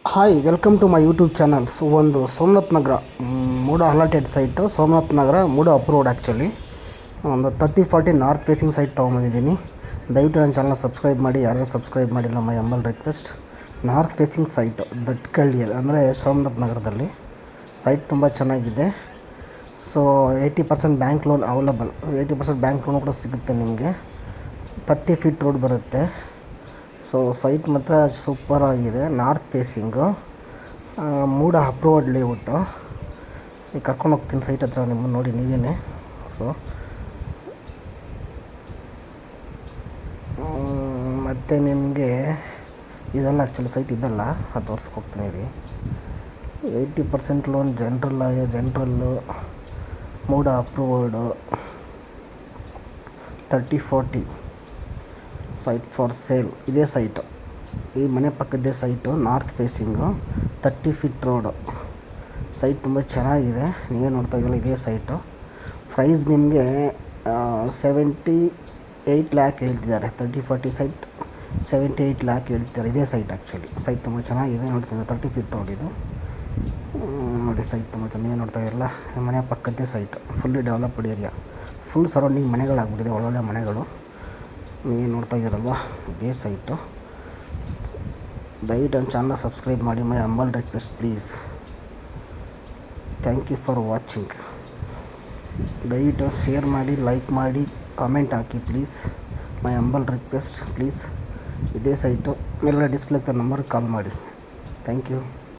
Hi welcome to my YouTube channel. ಒಂದು Somnath Nagar MUDA allotted site, Somnath Nagar MUDA approved. Actually ಒಂದು 30-40 north facing site ತೊಗೊಂಬಂದಿದ್ದೀನಿ. ದಯವಿಟ್ಟು ನನ್ನ channel subscribe ಮಾಡಿ. ಯಾರು ಸಬ್ಸ್ಕ್ರೈಬ್ ಮಾಡಿಲ್ಲ, my humble request. North facing site ದಟ್ಕಳ್ಳಿಯಲ್ಲಿ, ಅಂದರೆ ಸೋಮನಾಥ್ ನಗರದಲ್ಲಿ ಸೈಟ್ ತುಂಬ ಚೆನ್ನಾಗಿದೆ. So 80% bank loan available. 80% bank loan ಕೂಡ ಸಿಗುತ್ತೆ ನಿಮಗೆ. 30 ಫೀಟ್ ರೋಡ್ ಬರುತ್ತೆ. ಸೊ ಸೈಟ್ ಮಾತ್ರ ಸೂಪರ್ ಆಗಿದೆ. North facing, MUDA approved layout. ಈಗ ಕರ್ಕೊಂಡು ಹೋಗ್ತೀನಿ ಸೈಟ್ ಹತ್ರ, ನಿಮ್ಮನ್ನು ನೋಡಿ ನೀವೇನೆ. ಸೊ ಮತ್ತು ನಿಮಗೆ ಇದೆಲ್ಲ ಆ್ಯಕ್ಚುಲಿ ಸೈಟ್ ಇದೆಲ್ಲ ಅದು ತೋರಿಸ್ಕೊಡ್ತೀನಿ ರೀ. 80% ಲೋನ್ ಜನ್ರಲ್ಲು MUDA approved. 30-40 site for sale. ಇದೇ ಸೈಟು, ಈ ಮನೆ ಪಕ್ಕದ್ದೇ site, north facing, 30 feet road. Site ತುಂಬ ಚೆನ್ನಾಗಿದೆ. ನೀವೇ ನೋಡ್ತಾ ಇದ್ದೀರಲ್ಲ, ಇದೇ ಸೈಟು. ಪ್ರೈಸ್ ನಿಮಗೆ 78 ಲ್ಯಾಕ್ ಹೇಳ್ತಿದ್ದಾರೆ. 30-40 ಸೈಟ್ 78 ಲ್ಯಾಕ್ ಹೇಳ್ತಿದ್ದಾರೆ. ಇದೇ ಸೈಟ್ ಆ್ಯಕ್ಚುಲಿ. ಸೈಟ್ ತುಂಬ ಚೆನ್ನಾಗಿದೆ. ನೋಡ್ತೀನಿ, 30 ಫೀಟ್ ರೋಡ್ ಇದು. ನೋಡಿ ಸೈಟ್ ತುಂಬ ಚೆನ್ನಾಗಿ ನೋಡ್ತಾ ಇರಲ್ಲ. ಮನೆ ಪಕ್ಕದ್ದೇ site, fully developed area. Full surrounding ಮನೆಗಳಾಗ್ಬಿಟ್ಟಿದೆ, ಒಳ್ಳೊಳ್ಳೆ ಮನೆಗಳು. ನೀವೇ ನೋಡ್ತಾ ಇದ್ದೀರಲ್ವ, ಇದೇ ಸೈಟು. ದಯವಿಟ್ಟು ನನ್ನ ಚಾನಲ್ ಸಬ್ಸ್ಕ್ರೈಬ್ ಮಾಡಿ. My humble request please. Thank you for watching. ದಯವಿಟ್ಟು ಶೇರ್ ಮಾಡಿ, ಲೈಕ್ ಮಾಡಿ, ಕಾಮೆಂಟ್ ಹಾಕಿ please. My humble request please. ಇದೇ ಸೈಟು. ಮೇಲ್ಗಡೆ ಡಿಸ್ಪ್ಲೇ ನಂಬರ್ಗೆ ಕಾಲ್ ಮಾಡಿ. Thank you.